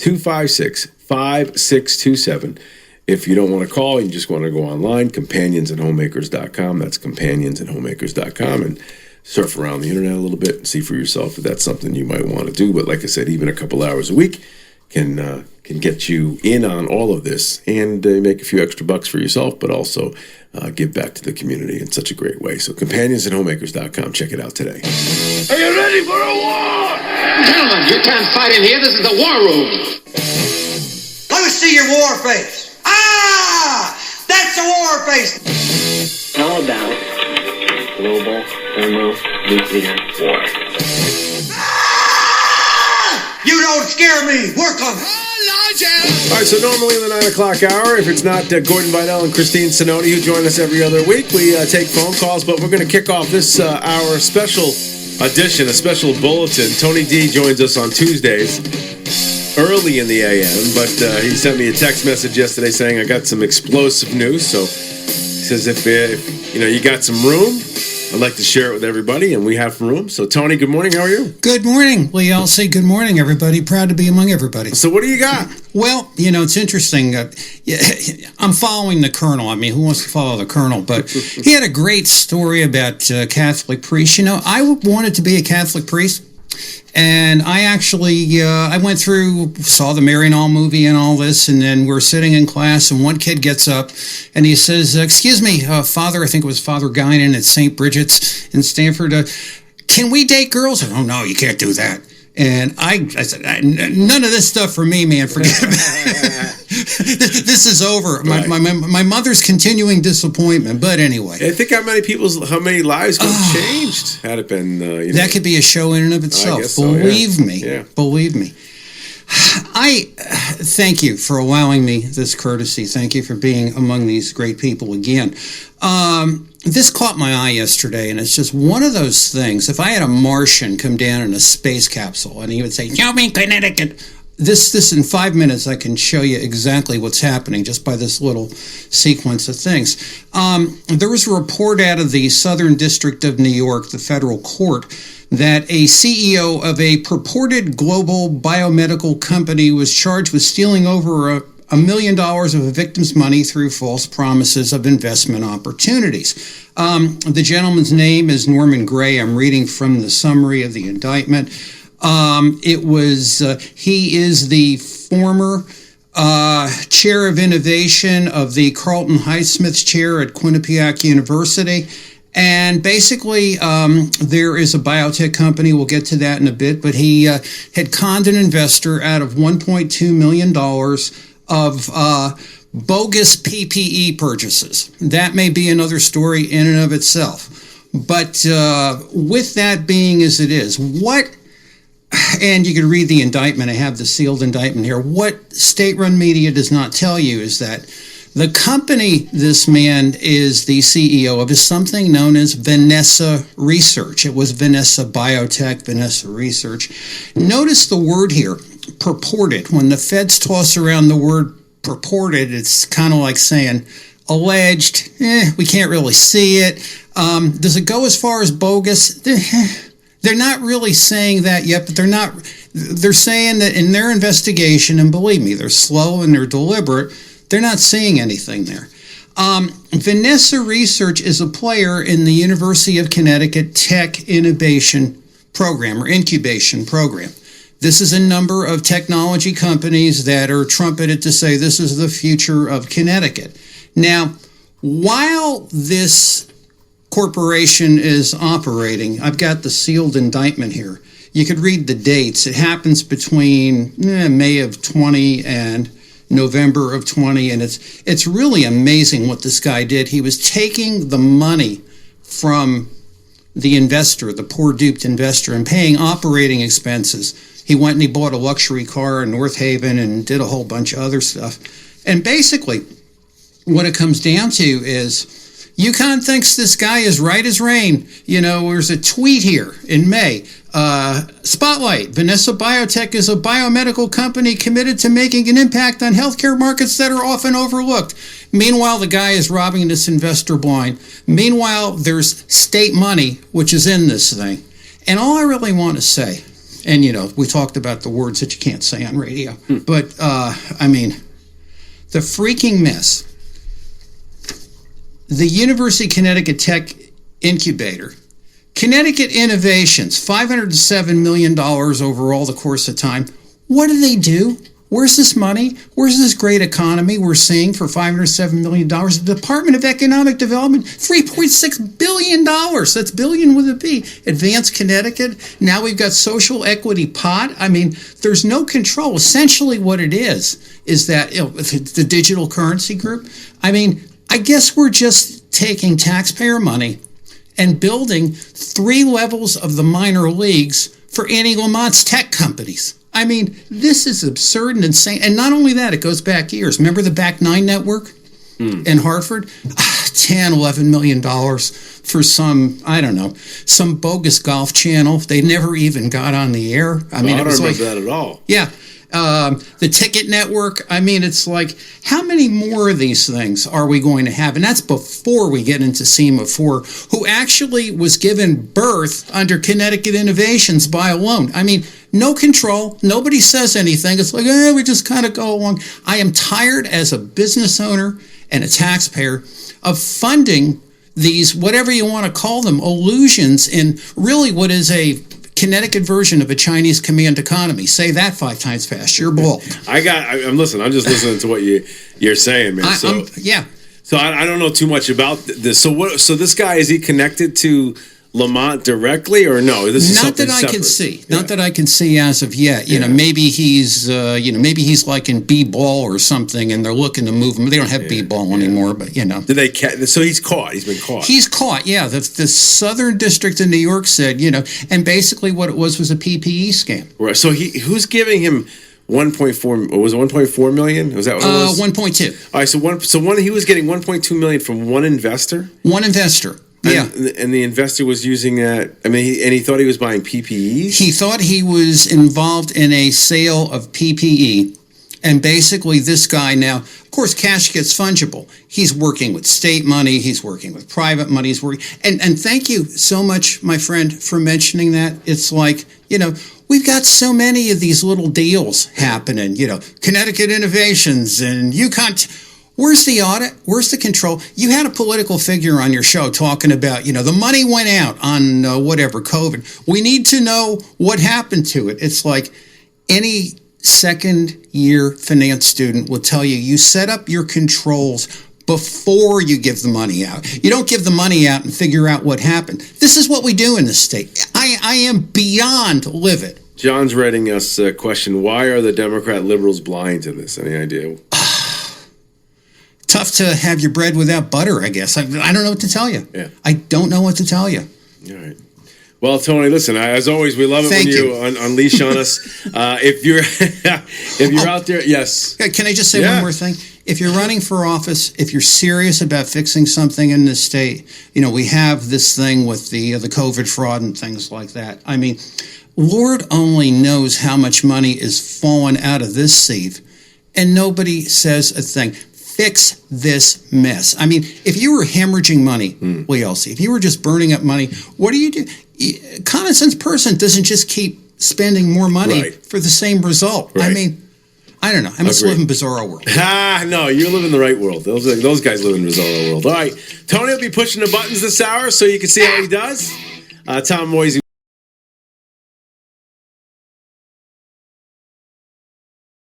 256-5627. If you don't want to call, you just want to go online, companionsandhomemakers.com. That's companionsandhomemakers.com, and surf around the internet a little bit and see for yourself if that's something you might want to do. But like I said, even a couple hours a week can get you in on all of this and make a few extra bucks for yourself, but also give back to the community in such a great way. So companionsandhomemakers.com. Check it out today. Are you ready for a war? Gentlemen, you can't fight in here. This is the war room. Let me see your war face. Ah! That's a war face! How about global thermonuclear war? Ah! You don't scare me. Work on it. All right, so normally in the 9 o'clock hour, if it's not Gordon Vidal and Christine Sinoti who join us every other week, we take phone calls, but we're going to kick off this hour special edition, a special bulletin. Tony D joins us on Tuesdays, early in the AM, but he sent me a text message yesterday saying I got some explosive news. So he says if you got some room, I'd like to share it with everybody, and we have room. So Tony, good morning. How are you? Good morning. Lee Elci, good morning, everybody. Proud to be among everybody. So what do you got? Well, it's interesting. I'm following the Colonel. I mean, who wants to follow the Colonel? But he had a great story about Catholic priests. I wanted to be a Catholic priest. And I actually, I went through, saw the Mary and All movie and all this, and then we're sitting in class, and one kid gets up, and he says, excuse me, Father, I think it was Father Guinan at St. Bridget's in Stanford, can we date girls? Oh, no, you can't do that. And I said, none of this stuff for me, man. Forget about it. This is over. Right. My mother's continuing disappointment. But anyway, I think how many lives could have changed had it been. That could be a show in and of itself. Believe me. I thank you for allowing me this courtesy. Thank you for being among these great people again. This caught my eye yesterday, and it's just one of those things. If I had a Martian come down in a space capsule and he would say, "Show me Connecticut," this in 5 minutes I can show you exactly what's happening just by this little sequence of things. There was a report out of the Southern District of New York, the federal court, that a CEO of a purported global biomedical company was charged with stealing over $1 million of a victim's money through false promises of investment opportunities. The gentleman's name is Norman Gray. I'm reading from the summary of the indictment. He is the former chair of innovation of the Carlton Highsmith Chair at Quinnipiac University. And basically, there is a biotech company, we'll get to that in a bit, but he had conned an investor out of $1.2 million of bogus PPE purchases. That may be another story in and of itself. But with that being as it is, and you can read the indictment, I have the sealed indictment here, what state-run media does not tell you is that the company this man is the CEO of is something known as Vanessa Research. It was Vanessa Biotech, Vanessa Research. Notice the word here, purported. When the feds toss around the word purported, it's kind of like saying alleged, we can't really see it. Does it go as far as bogus? They're not really saying that yet, but they're saying that in their investigation, and believe me, they're slow and they're deliberate, they're not seeing anything there. Vanessa Research is a player in the University of Connecticut Tech Innovation Program or Incubation Program. This is a number of technology companies that are trumpeted to say this is the future of Connecticut. Now, while this corporation is operating, I've got the sealed indictment here. You could read the dates. It happens between May of 20 and November of 20, and it's really amazing what this guy did. He was taking the money from the investor, the poor duped investor, and paying operating expenses. He went and he bought a luxury car in North Haven and did a whole bunch of other stuff. And basically, what it comes down to is UConn thinks this guy is right as rain. There's a tweet here in May. Spotlight, Vanessa Biotech is a biomedical company committed to making an impact on healthcare markets that are often overlooked. Meanwhile, the guy is robbing this investor blind. Meanwhile, there's state money, which is in this thing. And all I really want to say, and we talked about the words that you can't say on radio. But I mean, the freaking mess. The University of Connecticut Tech Incubator, Connecticut Innovations, $507 million over all the course of time. What do they do? Where's this money? Where's this great economy we're seeing for $507 million? The Department of Economic Development, $3.6 billion. That's billion with a B. Advanced Connecticut. Now we've got social equity pot. I mean, there's no control. Essentially what it is that the digital currency group. I mean, I guess we're just taking taxpayer money and building 3 levels of the minor leagues for Annie Lamont's tech companies. I mean, this is absurd and insane. And not only that, it goes back years. Remember the Back 9 network in Hartford? $11 million for some bogus golf channel. They never even got on the air. I mean, I don't remember that at all. Yeah. The Ticket Network. I mean, it's like, how many more of these things are we going to have? And that's before we get into SEMA 4, who actually was given birth under Connecticut Innovations by a loan. I mean, no control. Nobody says anything. It's like, we just kind of go along. I am tired as a business owner and a taxpayer of funding these, whatever you want to call them, illusions in really what is a Connecticut version of a Chinese command economy. Say that 5 times fast. You're bald. I'm listening. I'm just listening to what you're saying, man. So I don't know too much about this. So this guy, is he connected to Lamont directly or no? This is not that I can see. Not that I can see as of yet. Maybe he's maybe he's like in B-ball or something, and they're looking to move him. They don't have B-ball anymore, but Did they? So he's caught. He's been caught. He's caught. Yeah, the Southern District of New York said, and basically what it was a PPE scam. Right. So who's giving him 1.4? Was it 1.4 million? Was that what it was? 1.2. All right. He was getting 1.2 million from one investor. One investor. And the investor was using that. I mean, he thought he was buying PPE. He thought he was involved in a sale of PPE. And basically this guy now, of course, cash gets fungible. He's working with state money. He's working with private money. He's working. And thank you so much, my friend, for mentioning that. It's like, we've got so many of these little deals happening, Connecticut Innovations and UConn. Where's the audit? Where's the control? You had a political figure on your show talking about, the money went out on COVID. We need to know what happened to it. It's like any second-year finance student will tell you, you set up your controls before you give the money out. You don't give the money out and figure out what happened. This is what we do in this state. I am beyond livid. John's writing us a question. Why are the Democrat liberals blind to this? Any idea? Tough to have your bread without butter, I guess. I don't know what to tell you. Yeah. I don't know what to tell you. All right. Well, Tony, listen, as always, we love it when you unleash on us. If you're out there, yes. Can I just say one more thing? If you're running for office, if you're serious about fixing something in this state, we have this thing with the COVID fraud and things like that. I mean, Lord only knows how much money is falling out of this sieve, and nobody says a thing. Fix this mess. I mean, if you were hemorrhaging money, Lee Elci, if you were just burning up money, what do you do? Common sense person doesn't just keep spending more money for the same result. Right. I mean, I don't know. I must live in bizarro world. No, you live in the right world. Those guys live in bizarro world. All right. Tony will be pushing the buttons this hour so you can see how he does. Tom Moisey